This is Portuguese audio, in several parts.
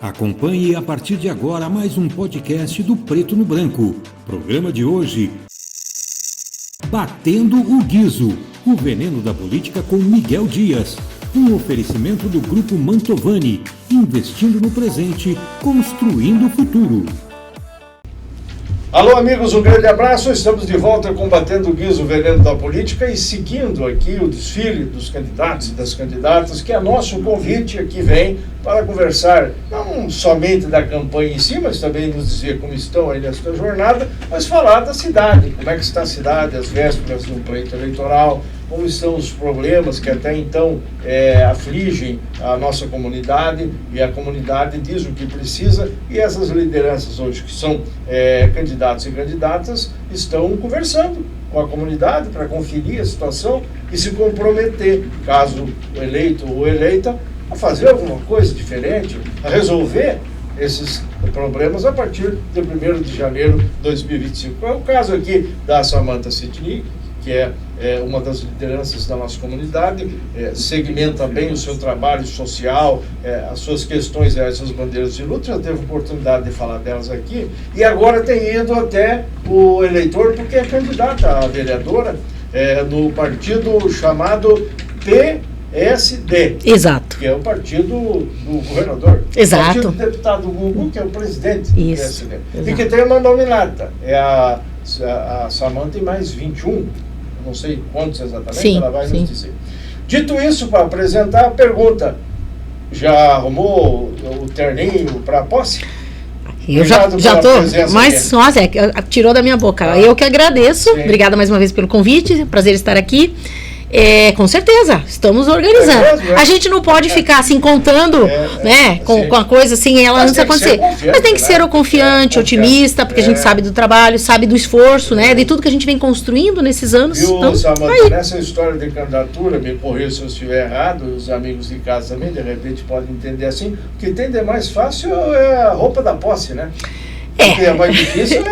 Acompanhe a partir de agora mais um podcast do Preto no Branco. Programa de hoje: Batendo o Guizo, o veneno da política com Miguel Dias. Um oferecimento do Grupo Mantovani, investindo no presente, construindo o futuro. Alô amigos, um grande abraço, estamos de volta combatendo o guizo, o veneno da política e seguindo aqui o desfile dos candidatos e das candidatas, que é nosso convite aqui vem para conversar não somente da campanha em si, mas também nos dizer como estão aí nesta jornada, mas falar da cidade, como é que está a cidade, as vésperas do pleito eleitoral, como estão os problemas que até então afligem a nossa comunidade, e a comunidade diz o que precisa, e essas lideranças hoje que são candidatos e candidatas estão conversando com a comunidade para conferir a situação e se comprometer, caso o eleito ou eleita, a fazer alguma coisa diferente, a resolver esses problemas a partir de 1º de janeiro de 2025. É o caso aqui da Samantha Sidney, que é uma das lideranças da nossa comunidade, segmenta bem o seu trabalho social, as suas questões, as suas bandeiras de luta, já teve oportunidade de falar delas aqui, e agora tem ido até o eleitor, porque é candidata a vereadora no partido chamado PSD. Exato. Que é o partido do governador. Exato. O partido do deputado Gugu, que é o presidente do PSD. Exato. E que tem uma nominata, é a Samantha e mais 21, não sei quantos exatamente, sim, ela vai nos dizer. Dito isso, para apresentar a pergunta, já arrumou o terninho para a posse? Eu já estou, mas nossa, tirou da minha boca. Eu que agradeço, sim. Obrigada mais uma vez pelo convite, prazer estar aqui. Com certeza, estamos organizando. A gente não pode ficar assim contando, né, com a coisa assim, ela antes de acontecer. Mas tem que ser confiante, otimista, porque a gente sabe do trabalho, sabe do esforço, né, de tudo que a gente vem construindo nesses anos. Viu, Samantha, nessa história de candidatura, me corrija se eu estiver errado, os amigos de casa também, de repente, podem entender assim, o que tem de mais fácil é a roupa da posse, né? Porque é mais difícil,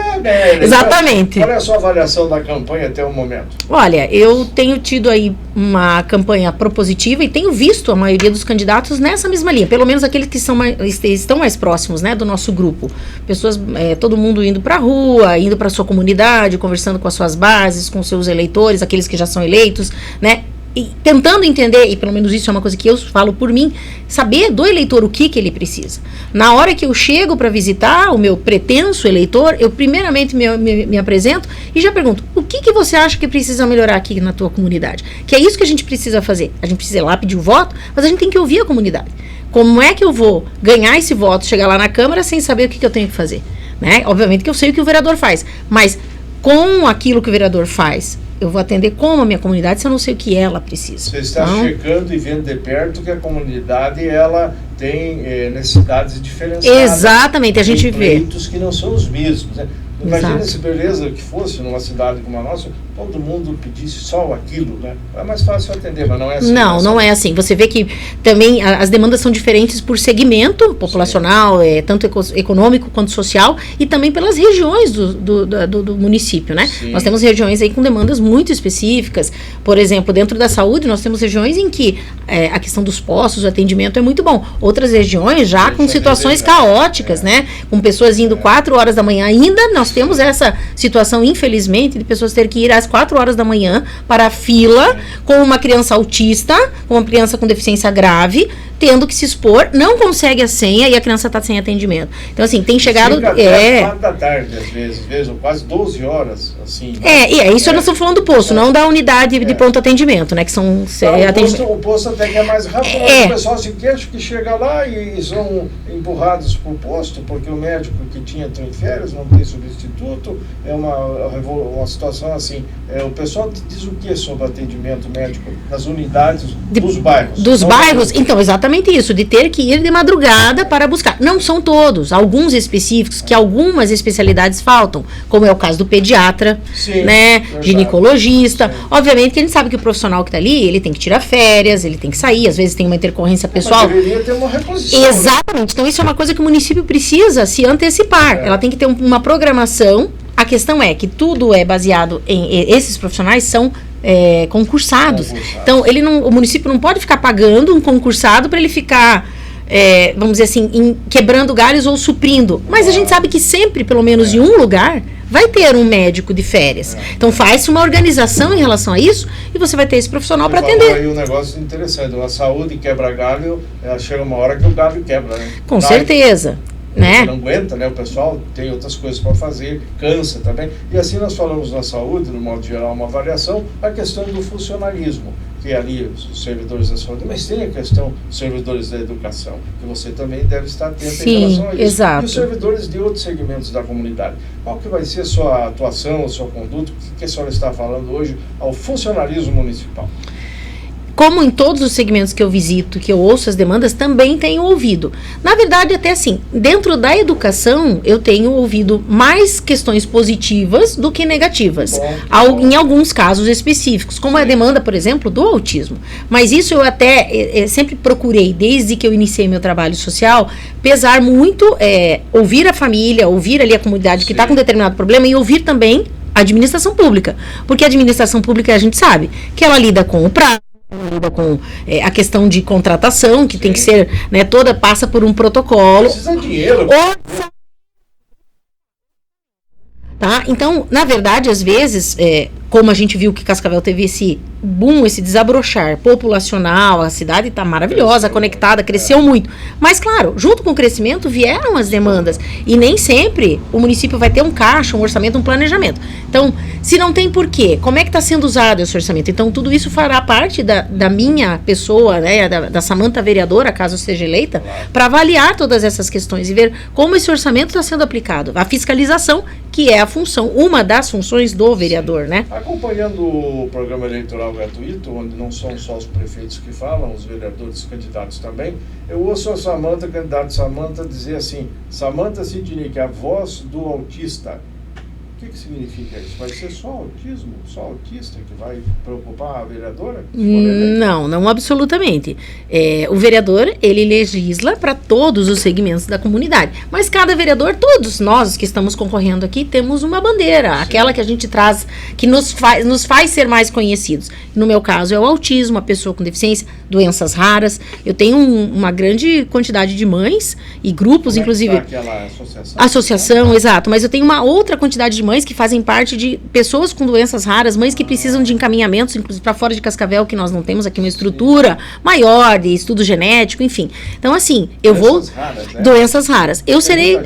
Exatamente. Qual é a sua avaliação da campanha até o momento? Olha, eu tenho tido aí uma campanha propositiva e tenho visto a maioria dos candidatos nessa mesma linha, pelo menos aqueles que estão mais próximos, né, do nosso grupo. Pessoas, todo mundo indo para a rua, indo para a sua comunidade, conversando com as suas bases, com seus eleitores, aqueles que já são eleitos, né? E tentando entender, e pelo menos isso é uma coisa que eu falo por mim, saber do eleitor o que ele precisa. Na hora que eu chego para visitar o meu pretenso eleitor, eu primeiramente me apresento e já pergunto, o que você acha que precisa melhorar aqui na tua comunidade? Que é isso que a gente precisa fazer. A gente precisa ir lá pedir o voto, mas a gente tem que ouvir a comunidade. Como é que eu vou ganhar esse voto, chegar lá na Câmara sem saber o que eu tenho que fazer? Né? Obviamente que eu sei o que o vereador faz, mas com aquilo que o vereador faz, eu vou atender como a minha comunidade se eu não sei o que ela precisa. Você está checando e vendo de perto que a comunidade ela tem necessidades diferenciadas. Exatamente, a gente vê. Pleitos que não são os mesmos, né? Imagina se beleza que fosse numa cidade como a nossa, todo mundo pedisse só aquilo, né? É mais fácil atender, mas não é assim. Não é assim. Você vê que também as demandas são diferentes por segmento populacional, tanto econômico quanto social, e também pelas regiões do município, né? Sim. Nós temos regiões aí com demandas muito específicas. Por exemplo, dentro da saúde, nós temos regiões em que a questão dos postos, o atendimento é muito bom. Outras regiões já com situações caóticas, né? Com pessoas indo 4 horas da manhã ainda, nós temos essa situação, infelizmente, de pessoas terem que ir às 4 horas da manhã para a fila com uma criança autista, com uma criança com deficiência grave, tendo que se expor, não consegue a senha e a criança está sem atendimento. Então, assim, tem chegado... Chega até 4 da tarde, às vezes, quase 12 horas, assim. Isso nós estamos falando do posto, não da unidade de pronto atendimento, né, que são... O posto até que é mais rápido, mas o pessoal se queixa que chega lá e são empurrados para o posto, porque o médico que tinha em férias não tem substituto, é uma situação assim. O pessoal diz o que sobre atendimento médico nas unidades dos bairros? Dos bairros? Então, exatamente isso, de ter que ir de madrugada para buscar. Não são todos, alguns específicos, que algumas especialidades faltam, como é o caso do pediatra, sim, né, ginecologista. Sim. Obviamente que a gente sabe que o profissional que está ali, ele tem que tirar férias, ele tem que sair, às vezes tem uma intercorrência pessoal. Mas deveria ter uma reposição. Exatamente, né? Então isso é uma coisa que o município precisa se antecipar. Ela tem que ter uma programação. A questão é que tudo é baseado em... Esses profissionais são concursados. Então, o município não pode ficar pagando um concursado para ele ficar vamos dizer assim, quebrando galhos ou suprindo. Mas a gente sabe que sempre, pelo menos em um lugar, vai ter um médico de férias. Então faz-se uma organização em relação a isso e você vai ter esse profissional para atender. Aí um negócio interessante, a saúde quebra galho, chega uma hora que o galho quebra, né? Com certeza. Né? Não aguenta, né? O pessoal tem outras coisas para fazer, cansa também. E assim nós falamos na saúde, no modo geral, uma variação, a questão do funcionalismo, que é ali os servidores da saúde, mas tem a questão dos servidores da educação, que você também deve estar atento em relação a isso. Exato. E os servidores de outros segmentos da comunidade. Qual que vai ser a sua atuação, a sua conduta, o que a senhora está falando hoje ao funcionalismo municipal? Como em todos os segmentos que eu visito, que eu ouço as demandas, também tenho ouvido. Na verdade, até assim, dentro da educação, eu tenho ouvido mais questões positivas do que negativas. Em alguns casos específicos, como a demanda, por exemplo, do autismo. Mas isso eu até sempre procurei, desde que eu iniciei meu trabalho social, pesar muito, ouvir a família, ouvir ali a comunidade que está com determinado problema e ouvir também a administração pública. Porque a administração pública, a gente sabe que ela lida com o prazo, lida com a questão de contratação, que tem que ser, né, toda passa por um protocolo. Precisa de dinheiro. Tá? Então, na verdade, às vezes, como a gente viu que Cascavel teve esse boom, esse desabrochar populacional, a cidade está maravilhosa, conectada, cresceu muito. Mas, claro, junto com o crescimento vieram as demandas. E nem sempre o município vai ter um caixa, um orçamento, um planejamento. Então, se não tem porquê, como é que está sendo usado esse orçamento? Então, tudo isso fará parte da minha pessoa, né, da Samanta vereadora, caso seja eleita, para avaliar todas essas questões e ver como esse orçamento está sendo aplicado. A fiscalização, que é a função, uma das funções do vereador, né? Acompanhando o programa eleitoral gratuito, onde não são só os prefeitos que falam, os vereadores e candidatos também, eu ouço a Samanta, candidato Samanta, dizer assim: Samanta Sidnick, a voz do autista. O que significa isso? Vai ser só autismo? Só autista que vai preocupar a vereadora? Não absolutamente. O vereador, ele legisla para todos os segmentos da comunidade. Mas cada vereador, todos nós que estamos concorrendo aqui, temos uma bandeira. Sim. Aquela que a gente traz, que nos faz ser mais conhecidos. No meu caso, é o autismo, a pessoa com deficiência, doenças raras. Eu tenho uma grande quantidade de mães e grupos, como inclusive. Aquela associação? Associação, exato. Mas eu tenho uma outra quantidade de mães que fazem parte de pessoas com doenças raras, mães que precisam de encaminhamentos, inclusive para fora de Cascavel, que nós não temos aqui uma estrutura maior de estudo genético, enfim. Então, assim, doenças raras, né? Doenças raras. Eu serei...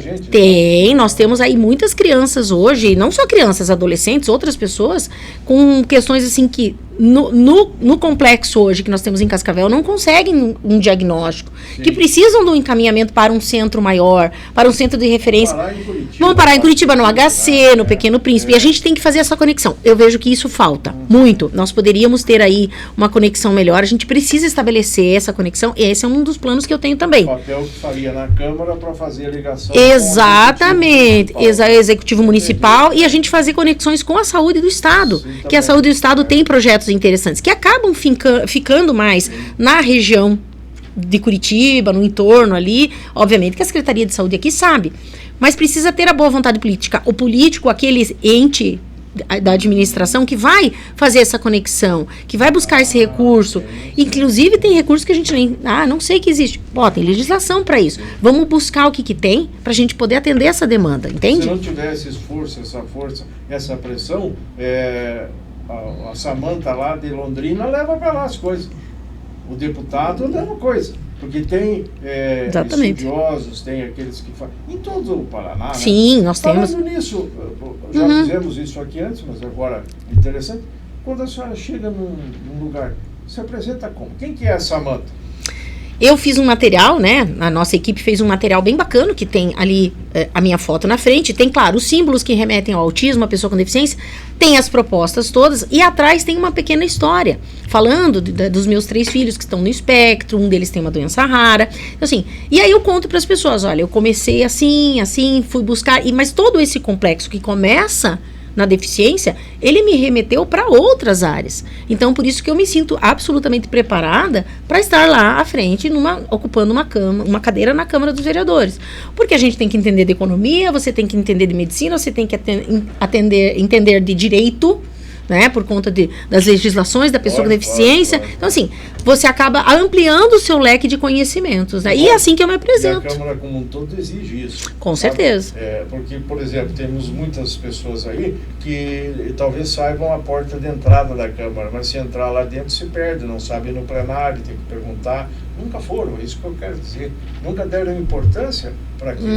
Nós temos aí muitas crianças hoje, não só crianças, adolescentes, outras pessoas, com questões assim que no complexo hoje que nós temos em Cascavel não conseguem um diagnóstico, que precisam de um encaminhamento para um centro maior, para um centro de referência. Vão parar em Curitiba, no HC, no Pequeno Príncipe, e a gente tem que fazer essa conexão. Eu vejo que isso falta muito. Nós poderíamos ter aí uma conexão melhor, a gente precisa estabelecer essa conexão, e esse é um dos planos que eu tenho também. O papel que faria na Câmara para fazer a ligação. Exatamente, Executivo Municipal, e a gente fazer conexões com a saúde do Estado, que a saúde do Estado tem projetos interessantes, que acabam ficando mais na região de Curitiba, no entorno ali, obviamente que a Secretaria de Saúde aqui sabe, mas precisa ter a boa vontade política, o político, aquele ente da administração que vai fazer essa conexão, que vai buscar esse recurso, inclusive tem recursos que a gente nem, não sei que existe, tem legislação para isso, vamos buscar o que tem para a gente poder atender essa demanda, entende? Se não tiver esse esforço, essa pressão, a Samanta lá de Londrina leva para lá as coisas. O deputado é a mesma coisa. Porque tem estudiosos, tem aqueles que fazem. Em todo o Paraná. Sim, né? Nós temos. Falando nisso, já fizemos isso aqui antes, mas agora é interessante. Quando a senhora chega num lugar, se apresenta como? Quem que é a Samanta? Eu fiz um material, né? A nossa equipe fez um material bem bacana, que tem ali a minha foto na frente. Tem, claro, os símbolos que remetem ao autismo, a pessoa com deficiência. Tem as propostas todas. E atrás tem uma pequena história, falando dos meus 3 filhos que estão no espectro. Um deles tem uma doença rara. Então, assim, e aí eu conto para as pessoas, olha, eu comecei assim, fui buscar. Mas todo esse complexo que começa na deficiência, ele me remeteu para outras áreas. Então, por isso que eu me sinto absolutamente preparada para estar lá à frente, ocupando uma cadeira na Câmara dos Vereadores. Porque a gente tem que entender de economia, você tem que entender de medicina, você tem que entender de direito, né? Por conta das legislações da pessoa com deficiência. Então, assim, você acaba ampliando o seu leque de conhecimentos, né? E é assim que eu me apresento. E a Câmara como um todo exige isso. Com certeza. Porque, por exemplo, temos muitas pessoas aí que talvez saibam a porta de entrada da Câmara, mas se entrar lá dentro se perde, não sabe ir no plenário, tem que perguntar. Nunca foram, é isso que eu quero dizer. Nunca deram importância para aquilo.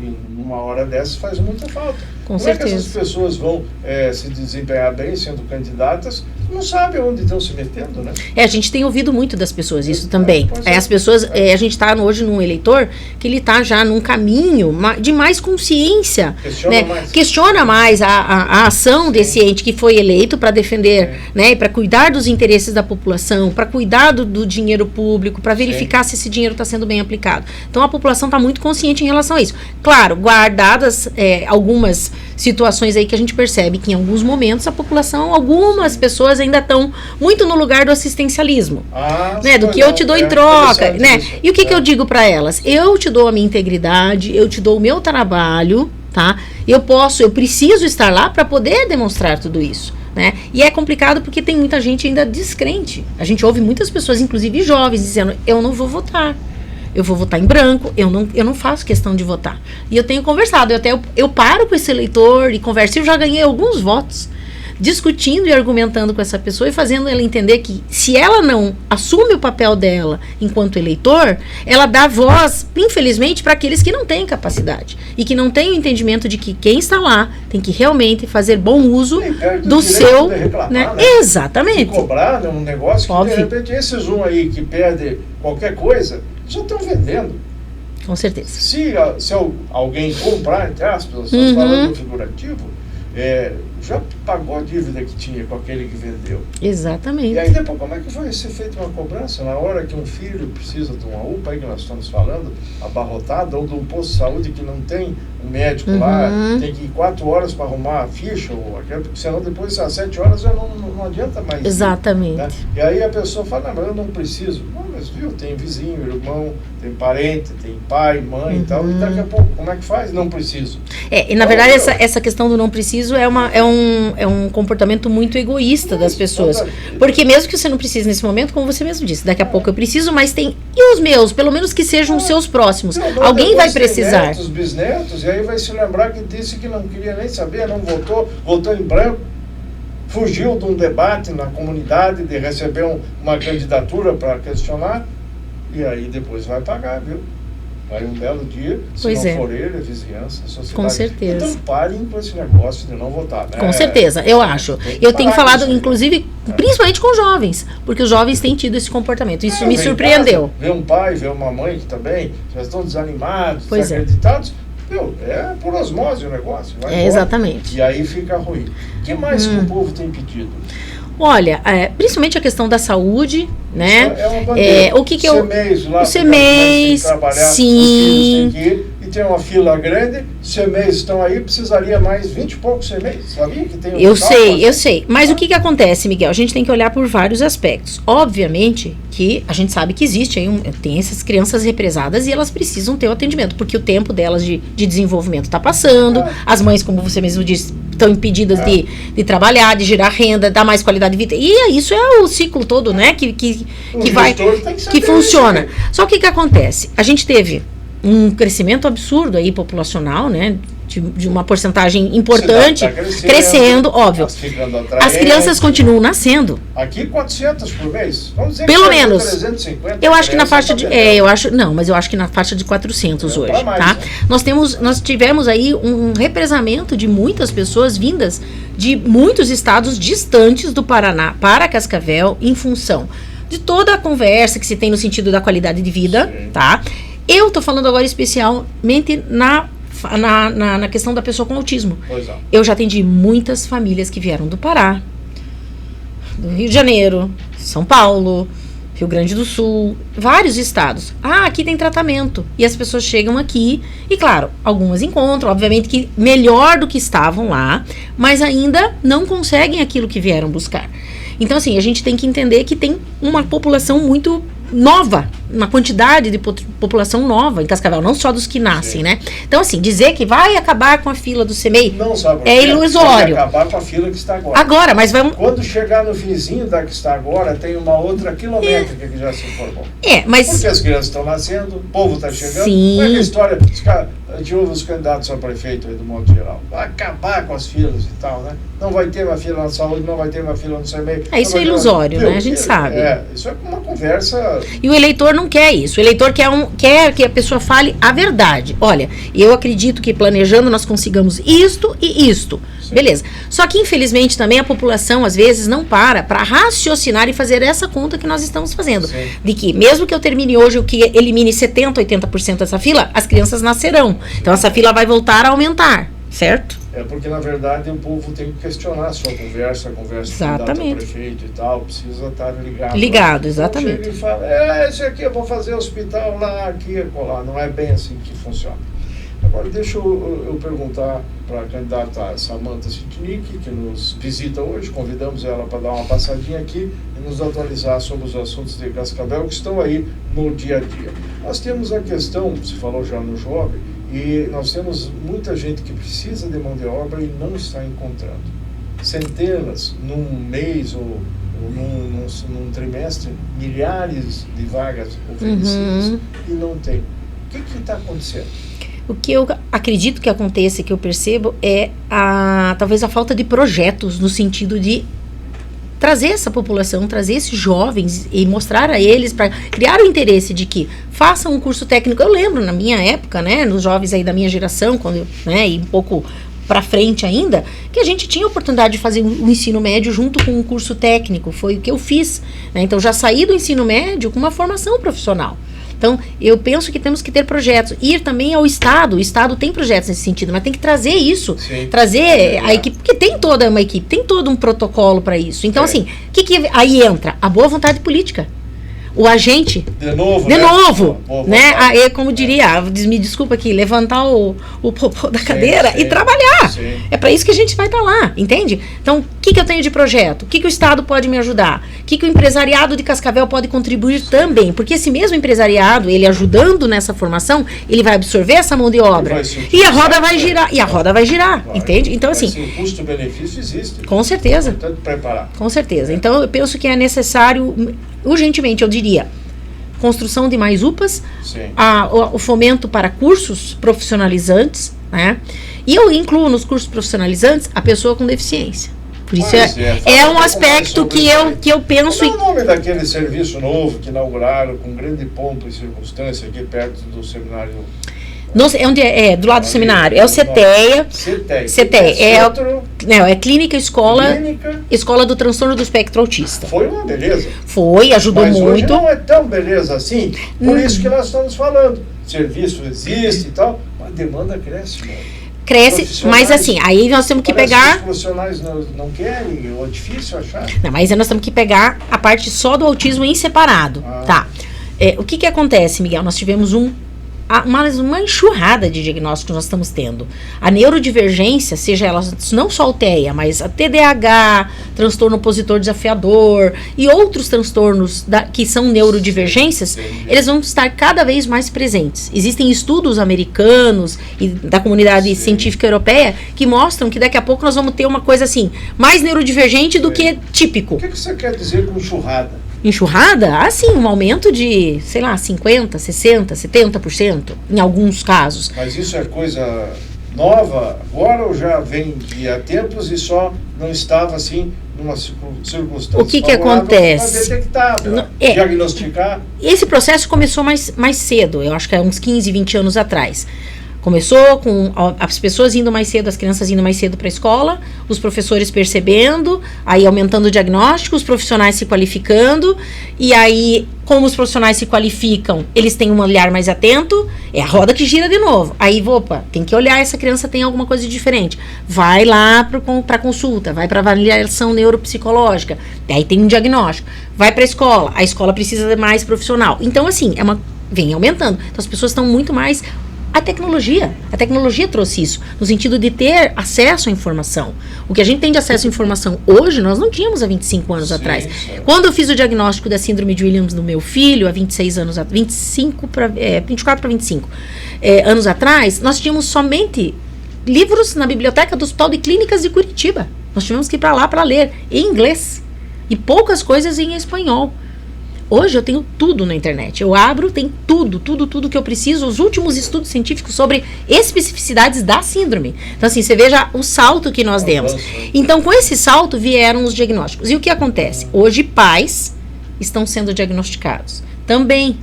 E numa hora dessas faz muita falta. Com Como certeza. é que essas pessoas vão se desempenhar bem sendo candidatas? Não sabem onde estão se metendo, né? A gente tem ouvido muito das pessoas isso também. Pois é. As pessoas, a gente está hoje num eleitor que ele está já num caminho de mais consciência. Questiona mais a ação desse ente que foi eleito para defender, né, para cuidar dos interesses da população, para cuidar do dinheiro público, para verificar se esse dinheiro está sendo bem aplicado. Então a população está muito consciente em relação a isso. Claro, guardadas algumas situações aí que a gente percebe que em alguns momentos a população, algumas pessoas ainda estão muito no lugar do assistencialismo, né, do que eu te dou em troca, né? E o que eu digo para elas? Eu te dou a minha integridade, eu te dou o meu trabalho, tá? Eu preciso estar lá para poder demonstrar tudo isso, né? E é complicado porque tem muita gente ainda descrente. A gente ouve muitas pessoas, inclusive jovens, dizendo: eu não vou votar. Eu vou votar em branco, eu não faço questão de votar. E eu tenho conversado, eu paro com esse eleitor e converso, eu já ganhei alguns votos, discutindo e argumentando com essa pessoa e fazendo ela entender que se ela não assume o papel dela enquanto eleitor, ela dá voz, infelizmente, para aqueles que não têm capacidade e que não têm o entendimento de que quem está lá tem que realmente fazer bom uso do seu... reclamar, né? Exatamente. De cobrar, né, um negócio que, óbvio, de repente, esses aí que perde qualquer coisa, já estão vendendo. Com certeza. Se alguém comprar, entre aspas, estamos falando do figurativo, já pagou a dívida que tinha com aquele que vendeu. Exatamente. E aí depois, como é que vai ser feita uma cobrança? Na hora que um filho precisa de uma UPA, aí que nós estamos falando, abarrotado, ou de um posto de saúde que não tem um médico lá, tem que ir 4 horas para arrumar a ficha, ou aquilo, porque senão depois às 7 horas já não adianta mais. Exatamente. Né? E aí a pessoa fala: não, mas eu não preciso. Não, mas viu, tem vizinho, irmão, tem parente, tem pai, mãe e tal, e daqui a pouco, como é que faz? Não preciso. E na verdade essa questão do não preciso é um comportamento muito egoísta das pessoas. Porque mesmo que você não precise nesse momento, como você mesmo disse, daqui a pouco eu preciso, mas tem... E os meus? Pelo menos que sejam os seus próximos. Alguém vai precisar. Netos, bisnetos, e aí vai se lembrar que disse que não queria nem saber, não votou em branco, fugiu de um debate na comunidade, de receber uma candidatura para questionar, e aí depois vai pagar, viu? Vai um belo dia, se não for ele, a vizinhança, a sociedade. Com certeza. Então parem com esse negócio de não votar, né? Com certeza, eu acho. Eu tenho falado, inclusive, principalmente com jovens, porque os jovens têm tido esse comportamento. Isso me surpreendeu. Ver um pai, ver uma mãe que também já estão desanimados, desacreditados. É por osmose o negócio. Exatamente. E aí fica ruim. O que mais que o povo tem pedido? Olha, principalmente a questão da saúde, né? O que eu... O CMEIs, sim. E tem uma fila grande, CMEIs estão aí, precisaria mais 20 e poucos CMEIs, sabia que tem? Eu sei. Mas o que acontece, Miguel? A gente tem que olhar por vários aspectos. Obviamente que a gente sabe que existe aí tem essas crianças represadas e elas precisam ter o atendimento, porque o tempo delas de desenvolvimento está passando, as mães, como você mesmo disse, estão impedidas de trabalhar, de gerar renda, dar mais qualidade de vida. E isso é o ciclo todo, né? Que funciona. Só que acontece? A gente teve um crescimento absurdo aí populacional, né? De uma porcentagem importante, crescendo, óbvio. As crianças continuam nascendo. Aqui 400 por mês. Vamos dizer pelo que menos. 350. Eu acho que na faixa de mas eu acho que na faixa de 400 hoje, mais, tá? Né? Nós tivemos aí um represamento de muitas pessoas vindas de muitos estados distantes do Paraná para Cascavel em função de toda a conversa que se tem no sentido da qualidade de vida, tá? Eu tô falando agora especialmente na questão da pessoa com autismo. Eu já atendi muitas famílias que vieram do Pará, do Rio de Janeiro, São Paulo, Rio Grande do Sul, vários estados. Aqui tem tratamento. E as pessoas chegam aqui e, claro, algumas encontram, obviamente, que melhor do que estavam lá, mas ainda não conseguem aquilo que vieram buscar. Então, assim, a gente tem que entender que tem uma população muito nova uma quantidade de população nova em Cascavel, não só dos que nascem, Sim. né? Então, assim, dizer que vai acabar com a fila do CMEI Não sabe é ilusório. Vai acabar com a fila que está agora. Agora, mas vamos... Quando chegar no finzinho da que está agora, tem uma outra quilométrica que já se formou. mas... Porque as crianças estão nascendo, o povo está chegando. Sim. Como é que a história, de os candidatos a prefeito aí do modo geral? Vai acabar com as filas e tal, né? Não vai ter uma fila na saúde, não vai ter uma fila no CMEI. Isso é ilusório, né? A gente sabe. Isso é uma conversa... E o eleitor não quer isso. O eleitor quer que a pessoa fale a verdade. Olha, eu acredito que planejando nós consigamos isto e isto. Sim. Beleza. Só que, infelizmente, também a população, às vezes, não para raciocinar e fazer essa conta que nós estamos fazendo. Sim. De que, mesmo que eu termine hoje o que elimine 70%, 80% dessa fila, as crianças nascerão. Sim. Então, essa fila vai voltar a aumentar, certo? Porque, na verdade, o povo tem que questionar a sua conversa, exatamente. Com o prefeito e tal, precisa estar ligado. Ligado, exatamente. Então, chega e fala, esse aqui eu vou fazer hospital lá, aqui, lá. Não é bem assim que funciona. Agora, deixa eu perguntar para a candidata Samantha Sitnik, que nos visita hoje, convidamos ela para dar uma passadinha aqui e nos atualizar sobre os assuntos de Cascavel que estão aí no dia a dia. Nós temos a questão, você falou já no jovem, e nós temos muita gente que precisa de mão de obra e não está encontrando. Centenas, num mês ou num trimestre, milhares de vagas oferecidas e não tem. O que está acontecendo? O que eu acredito que aconteça, que eu percebo, é talvez a falta de projetos, no sentido de trazer essa população, trazer esses jovens e mostrar a eles, para criar o interesse de que façam um curso técnico. Eu lembro, na minha época, né, nos jovens aí da minha geração, quando, né, e um pouco para frente ainda, que a gente tinha a oportunidade de fazer o ensino médio junto com um curso técnico. Foi o que eu fiz, né? Então, já saí do ensino médio com uma formação profissional. Então, eu penso que temos que ter projetos. Ir também ao Estado. O Estado tem projetos nesse sentido, mas tem que trazer isso. Sim. Trazer a equipe, porque tem toda uma equipe, tem todo um protocolo para isso. Então, assim, o que aí entra? A boa vontade política. O agente... De novo, né? Aí, como diria, me desculpa aqui, levantar o popô da cadeira e trabalhar. Sim. É para isso que a gente vai estar lá, entende? Então, o que eu tenho de projeto? O que o Estado pode me ajudar? O que o empresariado de Cascavel pode contribuir também? Porque esse mesmo empresariado, ele ajudando nessa formação, ele vai absorver essa mão de obra. E a roda vai girar. E a roda vai girar, entende? Então, assim... O custo-benefício existe. Com certeza. Portanto, preparar. Com certeza. Então, eu penso que é necessário... urgentemente, eu diria, construção de mais UPAs, o fomento para cursos profissionalizantes, né? E eu incluo nos cursos profissionalizantes a pessoa com deficiência. Por isso é um aspecto que eu penso... Qual é o nome daquele serviço novo que inauguraram com grande pompa e circunstância aqui perto do seminário? Onde do lado do seminário. É o CETEA. CETEA. É Clínica Escola do Transtorno do Espectro Autista. Foi uma beleza. Foi, ajudou mas muito. Hoje não é tão beleza assim. Por isso que nós estamos falando. Serviço existe e tal, mas a demanda cresce, cresce, mas assim, aí nós temos que pegar... Os profissionais não querem, ou é difícil achar. Não, mas aí nós temos que pegar a parte só do autismo em separado, tá? O que acontece, Miguel? Nós tivemos uma enxurrada de diagnósticos nós estamos tendo. A neurodivergência, seja ela não só o TEA, mas a TDAH, transtorno opositor desafiador e outros transtornos que são neurodivergências, eles vão estar cada vez mais presentes. Existem estudos americanos e da comunidade científica europeia que mostram que daqui a pouco nós vamos ter uma coisa assim, mais neurodivergente do que típico. O que você quer dizer com enxurrada? Enxurrada? Assim, um aumento de, sei lá, 50%, 60%, 70% em alguns casos. Mas isso é coisa nova agora ou já vem de há tempos e só não estava assim numa circunstância? O que acontece? Para detectar, para diagnosticar. Esse processo começou mais cedo, eu acho que é uns 15, 20 anos atrás. Começou com as pessoas indo mais cedo, as crianças indo mais cedo para a escola, os professores percebendo, aí aumentando o diagnóstico, os profissionais se qualificando, e aí, como os profissionais se qualificam, eles têm um olhar mais atento, é a roda que gira de novo. Aí, tem que olhar, essa criança tem alguma coisa diferente. Vai lá para consulta, vai para avaliação neuropsicológica, aí tem um diagnóstico. Vai para a escola precisa de mais profissional. Então, assim, vem aumentando. Então, as pessoas estão muito mais A tecnologia trouxe isso, no sentido de ter acesso à informação. O que a gente tem de acesso à informação hoje, nós não tínhamos há 25 anos atrás. Sim. Quando eu fiz o diagnóstico da síndrome de Williams no meu filho, há 26 anos, 24 para 25 anos atrás, nós tínhamos somente livros na biblioteca do Hospital de Clínicas de Curitiba. Nós tivemos que ir para lá para ler em inglês e poucas coisas em espanhol. Hoje eu tenho tudo na internet. Eu abro, tem tudo que eu preciso, os últimos estudos científicos sobre especificidades da síndrome. Então, assim, você veja o salto que nós demos. Então, com esse salto vieram os diagnósticos. E o que acontece? Hoje, pais estão sendo diagnosticados também.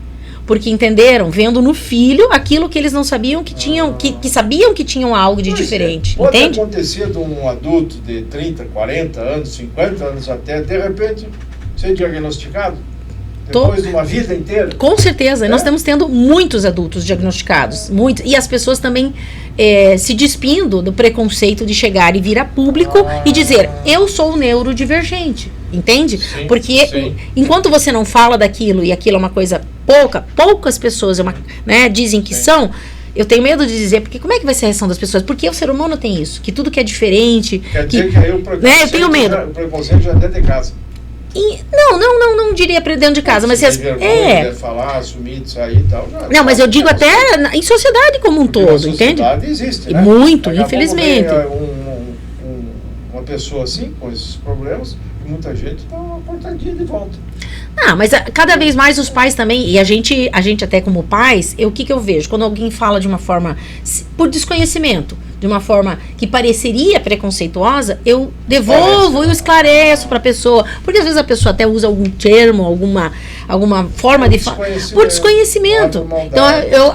Porque entenderam, vendo no filho aquilo que eles não sabiam que tinham, que sabiam que tinham algo de diferente. Pode entende? acontecer de um adulto de 30, 40 anos, 50 anos até, de repente, ser diagnosticado? Depois de uma vida inteira? Com certeza. Nós estamos tendo muitos adultos diagnosticados. Muitos. E as pessoas também se despindo do preconceito de chegar e vir a público e dizer, eu sou neurodivergente. Entende? Sim, porque enquanto você não fala daquilo e aquilo é uma coisa poucas pessoas dizem que são, eu tenho medo de dizer, porque como é que vai ser a reação das pessoas? Porque o ser humano tem isso, que tudo que é diferente... Quer dizer que aí o preconceito, eu tenho medo. O preconceito já é dentro de casa. Não diria para dentro de casa, mas falar, assumir, sair e tal. Não, mas eu digo até em sociedade como um todo, entende? Sociedade existe, né? Muito, infelizmente. Uma pessoa assim, com esses problemas, e muita gente está cortadinha de volta. Mas cada vez mais os pais também, e a gente até como pais, o que eu vejo? Quando alguém fala de uma forma, por desconhecimento, de uma forma que pareceria preconceituosa, eu devolvo e eu esclareço para a pessoa. Porque às vezes a pessoa até usa algum termo, alguma forma de falar. Por desconhecimento. Então,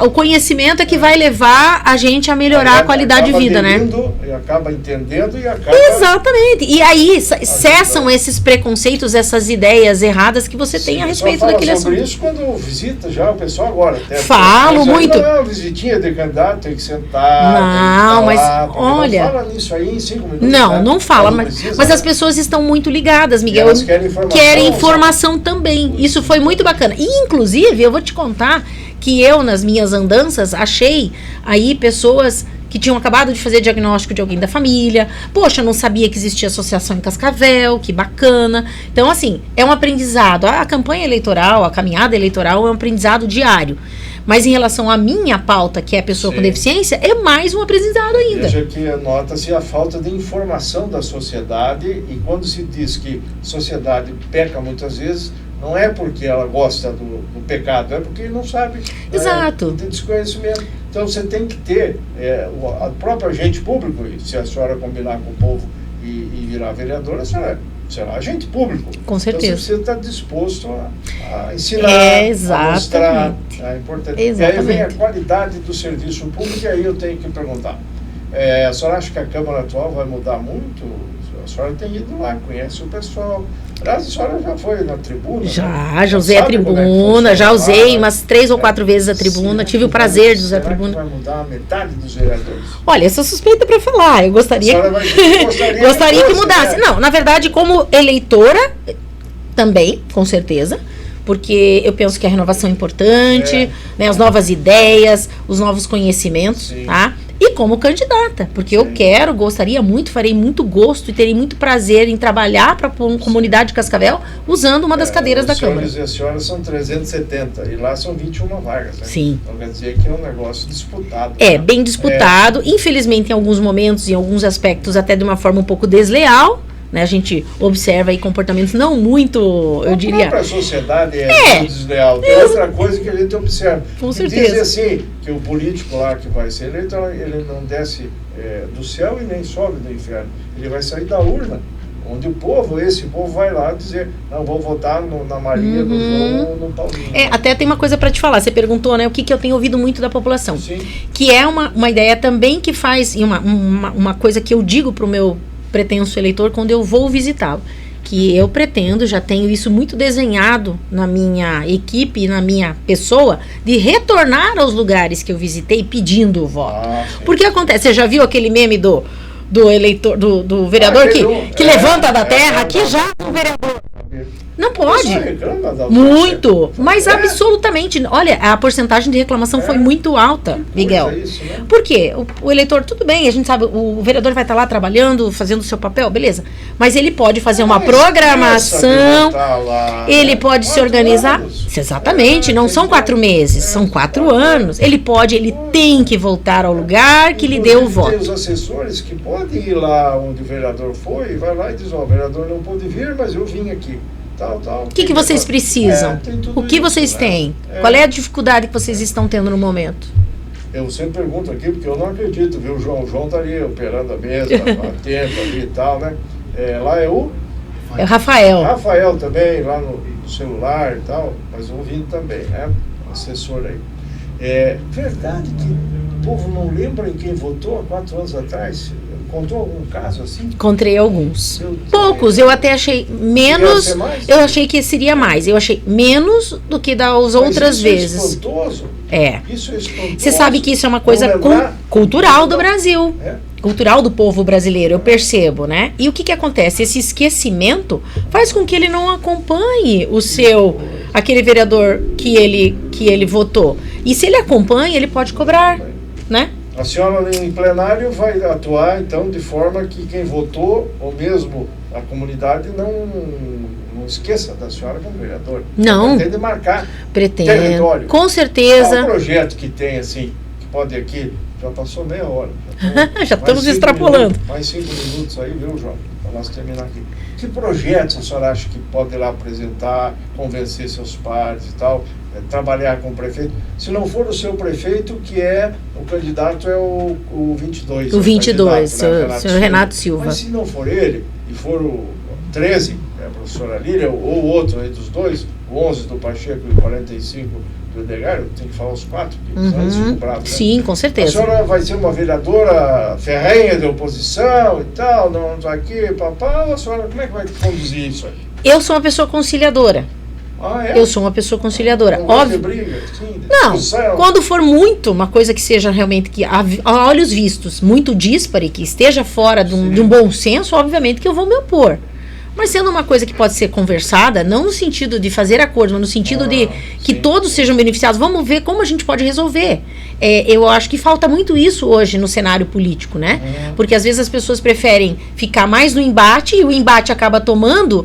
o conhecimento é que vai levar a gente a melhorar a qualidade de vida, né? E acaba entendendo e acaba... Exatamente. E aí cessam esses preconceitos, essas ideias erradas que você tem a respeito daquele assunto. Sobre isso quando visita já o pessoal agora. Falo muito. Não é uma visitinha de candidato, tem que sentar. Não, mas olha... Não fala nisso aí em 5 minutos. Não fala, mas as pessoas estão muito ligadas, Miguel. Elas querem informação também. Isso foi muito bacana. E, inclusive, eu vou te contar que eu, nas minhas andanças, achei aí pessoas que tinham acabado de fazer diagnóstico de alguém da família. Poxa, eu não sabia que existia associação em Cascavel, que bacana. Então, assim, é um aprendizado. A campanha eleitoral, a caminhada eleitoral é um aprendizado diário. Mas em relação à minha pauta, que é a pessoa com deficiência, é mais um aprendizado ainda. Veja que nota-se a falta de informação da sociedade, e quando se diz que a sociedade peca muitas vezes, não é porque ela gosta do pecado, é porque não sabe. Exato. Tem desconhecimento. Então você tem que ter a própria agente público, e se a senhora combinar com o povo e virar vereadora, a senhora será agente público. Com certeza. Então você está disposto a ensinar, a mostrar a importância. E aí vem a qualidade do serviço público, e aí eu tenho que perguntar. A senhora acha que a Câmara atual vai mudar muito? A senhora tem ido lá, conhece o pessoal. Aliás, a senhora já foi na tribuna? Já usei a tribuna, já usei umas 3 ou 4 vezes a tribuna, tive o prazer de usar a tribuna. Será que vai mudar a metade dos vereadores? Olha, eu sou suspeita para falar, eu gostaria que mudasse. Não, na verdade, como eleitora, também, com certeza, porque eu penso que a renovação é importante, as novas ideias, os novos conhecimentos, tá? E como candidata, porque eu gostaria muito, farei muito gosto e terei muito prazer em trabalhar para a comunidade de Cascavel usando uma das cadeiras da Câmara. Os senhores e as senhoras são 370 e lá são 21 vagas, né? Sim. Então quer dizer que é um negócio disputado. Bem disputado, infelizmente em alguns momentos, em alguns aspectos até de uma forma um pouco desleal. A gente observa aí comportamentos não muito, eu diria... A própria sociedade é muito desleal. Tem outra coisa que a gente observa. Com certeza. Dizem assim, que o político lá que vai ser eleito, ele não desce do céu e nem sobe do inferno. Ele vai sair da urna, onde esse povo vai lá dizer, não, vou votar na Maria, no João, no Paulinho. Até tem uma coisa para te falar, você perguntou, o que eu tenho ouvido muito da população. Sim. Que é uma ideia também que faz, e uma coisa que eu digo para o meu pretenso eleitor quando eu vou visitá-lo, que eu pretendo, já tenho isso muito desenhado na minha equipe e na minha pessoa, de retornar aos lugares que eu visitei pedindo o voto. Porque acontece, você já viu aquele meme do eleitor, do vereador que levanta da terra, que já o vereador. Não pode. Você reclama da Muito, mas absolutamente. Olha, a porcentagem de reclamação foi muito alta, Miguel. Isso, né? Por quê? O eleitor, tudo bem, a gente sabe, o vereador vai estar lá trabalhando, fazendo o seu papel, beleza. Mas ele pode fazer uma programação, ele pode se organizar. Exatamente, não são 4 meses, são 4 anos. Ele tem que voltar ao lugar que lhe deu o voto. Tem os assessores que podem ir lá onde o vereador foi, vai lá e diz, o vereador não pôde vir, mas eu vim aqui. O que vocês precisam? O que vocês têm? Qual é a dificuldade que vocês estão tendo no momento? Eu sempre pergunto aqui, porque eu não acredito, viu, o João tá ali operando a mesa, atento ali e tal, né? Lá é o... É o Rafael. Rafael também, lá no celular e tal, mas ouvindo também, né? Assessor aí. É verdade que o povo não lembra em quem votou há 4 anos atrás? Contou algum caso assim? Encontrei alguns. Poucos, eu até achei menos. Eu achei que seria mais. Eu achei menos do que das outras vezes. Isso é espantoso. Isso é espantoso. Você sabe que isso é uma coisa cultural do Brasil. Cultural do povo brasileiro, eu percebo, né? E o que acontece? Esse esquecimento faz com que ele não acompanhe aquele vereador que ele votou. E se ele acompanha, ele pode cobrar, né? A senhora em plenário vai atuar, então, de forma que quem votou, ou mesmo a comunidade, não esqueça da senhora como vereador. Não. Pretende marcar território. Com certeza. Qual o projeto que tem, assim, que pode aqui... Já passou meia hora. Já estamos extrapolando. Mais 5 minutos aí, viu, João? Para nós terminar aqui. Que projetos a senhora acha que pode ir lá apresentar, convencer seus pares e tal, trabalhar com o prefeito? Se não for o seu prefeito, que é o candidato é o 22. O 22, o senhor Renato Silva. Mas se não for ele, e for o 13, a professora Lília, ou outro aí dos dois, o 11 do Pacheco e o 45 do Edgar, eu tenho que falar os 4, porque antes ficou bravo, né? Sim, com certeza. A senhora vai ser uma vereadora ferrenha de oposição e tal, não está aqui, papá, a senhora como é que vai conduzir isso aí? Eu sou uma pessoa conciliadora. Eu sou uma pessoa conciliadora. Não óbvio. Briga, assim, não, quando for muito, uma coisa que seja realmente, que a olhos vistos, muito díspare, que esteja fora de um bom senso, obviamente que eu vou me opor. Mas sendo uma coisa que pode ser conversada, não no sentido de fazer acordo, mas no sentido de que todos sejam beneficiados, vamos ver como a gente pode resolver. Eu acho que falta muito isso hoje no cenário político, né? Porque às vezes as pessoas preferem ficar mais no embate e o embate acaba tomando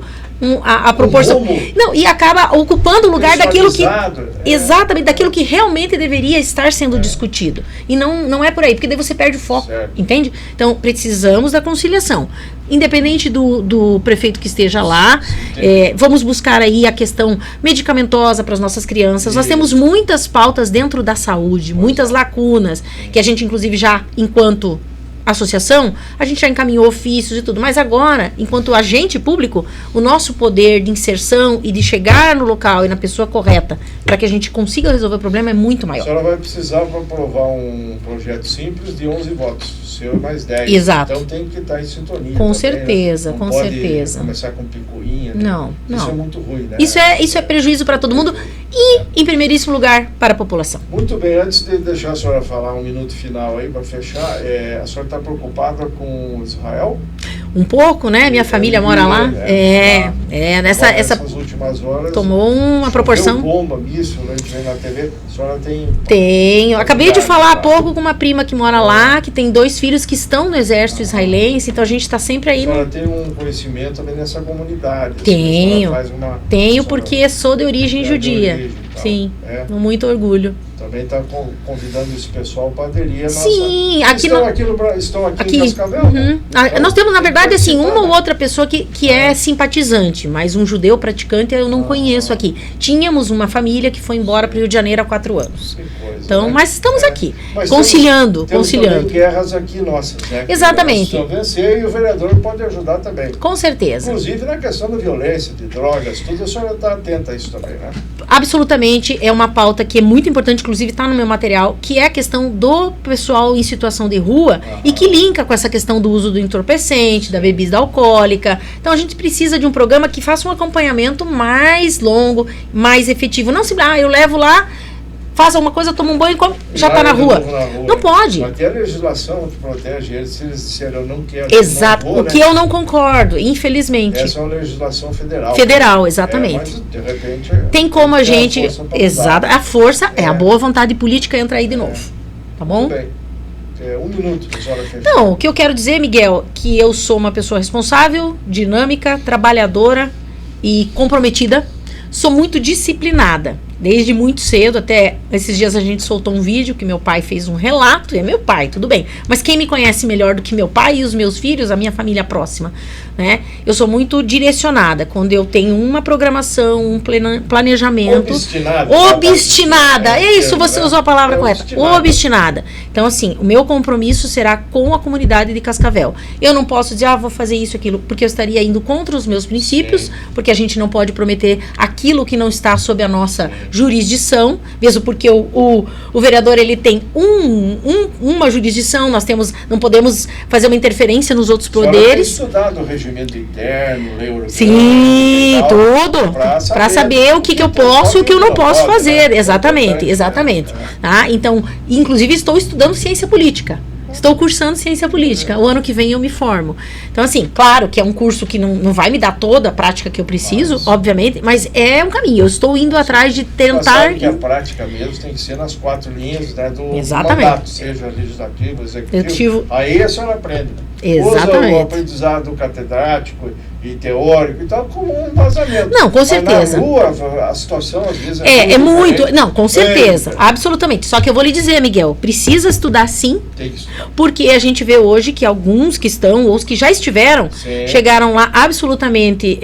a proporção. Não, e acaba ocupando o lugar daquilo que. Exatamente, daquilo que realmente deveria estar sendo discutido. E não é por aí, porque daí você perde o foco. Entende? Então, precisamos da conciliação. Independente do prefeito que esteja lá, vamos buscar aí a questão medicamentosa para as nossas crianças. Nós temos muitas pautas dentro da saúde, muitas lacunas, que a gente, inclusive, já, enquanto associação, a gente já encaminhou ofícios e tudo, mas agora, enquanto agente público, o nosso poder de inserção e de chegar no local e na pessoa correta, para que a gente consiga resolver o problema, é muito maior. A senhora vai precisar para aprovar um projeto simples de 11 votos, o seu mais 10. Exato. Então tem que estar em sintonia. Com certeza, né? com certeza. Começar com picuinha. Não. Isso é muito ruim, né? Isso é prejuízo para todo mundo e, em primeiríssimo lugar, para a população. Muito bem, antes de deixar a senhora falar um minuto final aí para fechar, a senhora está preocupada com Israel? Um pouco, né? Minha família mora lá. Nessas últimas horas. Tomou uma proporção. Bomba, míssil, a gente vê na TV. A senhora tem. Tenho. Acabei de falar há pouco com uma prima que mora lá, que tem 2 filhos que estão no exército israelense, então a gente está sempre aí. A senhora tem um conhecimento também nessa comunidade. Tenho, porque sou de origem judia. Sim, com muito orgulho. Também está convidando esse pessoal para aderir a nossa... Sim, estão aqui em Cascavel? Nós temos, na verdade, assim, uma ou outra pessoa que é simpatizante, mas um judeu praticante eu não conheço aqui. Tínhamos uma família que foi embora para o Rio de Janeiro há 4 anos. Então, mas estamos aqui, conciliando. Temos também guerras aqui nossas, né? Exatamente. Nós vencer e o vereador pode ajudar também. Com certeza. Inclusive na questão da violência, de drogas, tudo, a senhora está atenta a isso também, né? Absolutamente, é uma pauta que é muito importante, inclusive está no meu material, que é a questão do pessoal em situação de rua e que linka com essa questão do uso do entorpecente, da bebida alcoólica. Então a gente precisa de um programa que faça um acompanhamento mais longo, mais efetivo. Não se, eu levo lá, faz alguma coisa, toma um banho e come, já está na rua. Não pode. Mas tem a legislação que protege eles, se eles disserem eu não quero. Exato, não vou, o que eu não concordo, infelizmente. Essa é uma legislação federal. Federal, exatamente. Mas, de repente, tem como a gente... Exato, a força é a boa vontade política entra aí de novo. Tá bom? Muito bem. 1 minuto, pessoal. Então, o que eu quero dizer, Miguel, que eu sou uma pessoa responsável, dinâmica, trabalhadora e comprometida. Sou muito disciplinada, desde muito cedo, até esses dias a gente soltou um vídeo que meu pai fez um relato, e é meu pai, tudo bem, mas quem me conhece melhor do que meu pai e os meus filhos, a minha família próxima, né? Eu sou muito direcionada, quando eu tenho uma programação, um planejamento. Obstinada, é isso, você usou a palavra correta, obstinada. Então assim, o meu compromisso será com a comunidade de Cascavel. Eu não posso dizer, vou fazer isso, aquilo, porque eu estaria indo contra os meus princípios, porque a gente não pode prometer aquilo que não está sob a nossa jurisdição, mesmo porque o vereador ele tem uma jurisdição, nós temos, não podemos fazer uma interferência nos outros poderes. Estudado o regimento interno, lei orgânica. Sim, tudo, para saber o que eu posso e o que eu não posso fazer, exatamente. Tá? Então, inclusive estou estudando ciência política. Estou cursando ciência política. O ano que vem eu me formo. Então, assim, claro que é um curso que não vai me dar toda a prática que eu preciso, obviamente, mas é um caminho. Eu estou indo atrás de tentar... Sabe que a prática mesmo tem que ser nas 4 linhas, né, do mandato, seja legislativo, executivo. Aí a senhora aprende. Exatamente. Usa o aprendizado catedrático e teórico e tal como um embasamento. Não, com certeza. Mas na rua, a situação às vezes é muito. Não, com certeza. Absolutamente. Só que eu vou lhe dizer, Miguel, precisa estudar sim. Tem que estudar. Porque a gente vê hoje que alguns que estão, ou os que já estiveram, chegaram lá absolutamente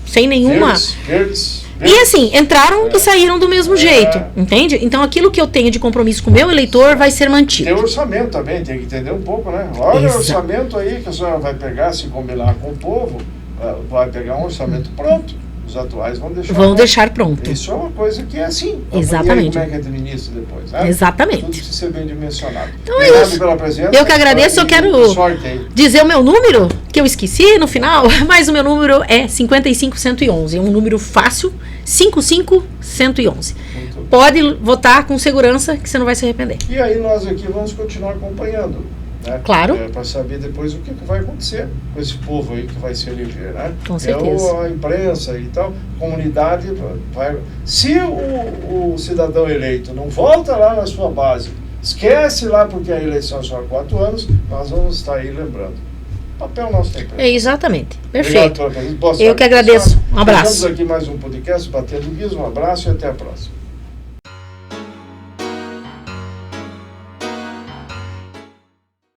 sem nenhuma. Verdes. E assim, entraram e saíram do mesmo jeito, entende? Então aquilo que eu tenho de compromisso com o meu eleitor vai ser mantido. Tem orçamento também, tem que entender um pouco, né? Olha o orçamento aí que a senhora vai pegar, se combinar com o povo, vai pegar um orçamento pronto. Os atuais vão deixar pronto. Isso é uma coisa que é assim. Exatamente. Como é que administra depois, né? Exatamente. Tudo precisa ser bem dimensionado. Então é isso. Pela presença. Eu que agradeço, eu quero dizer o meu número, que eu esqueci no final, mas o meu número é 55111. É um número fácil, 55111. Pode votar com segurança que você não vai se arrepender. E aí nós aqui vamos continuar acompanhando. Né? Claro. Para saber depois o que vai acontecer com esse povo aí que vai se eleger, né? Com certeza. A imprensa e tal, a comunidade vai... Se o cidadão eleito não volta lá na sua base, esquece lá porque a eleição é só há 4 anos, nós vamos estar aí lembrando. O papel nosso tem preço. Exatamente. Perfeito. Obrigado, eu que agradeço. Um abraço. Estamos aqui mais um podcast, Batendo Guiz. Um abraço e até a próxima.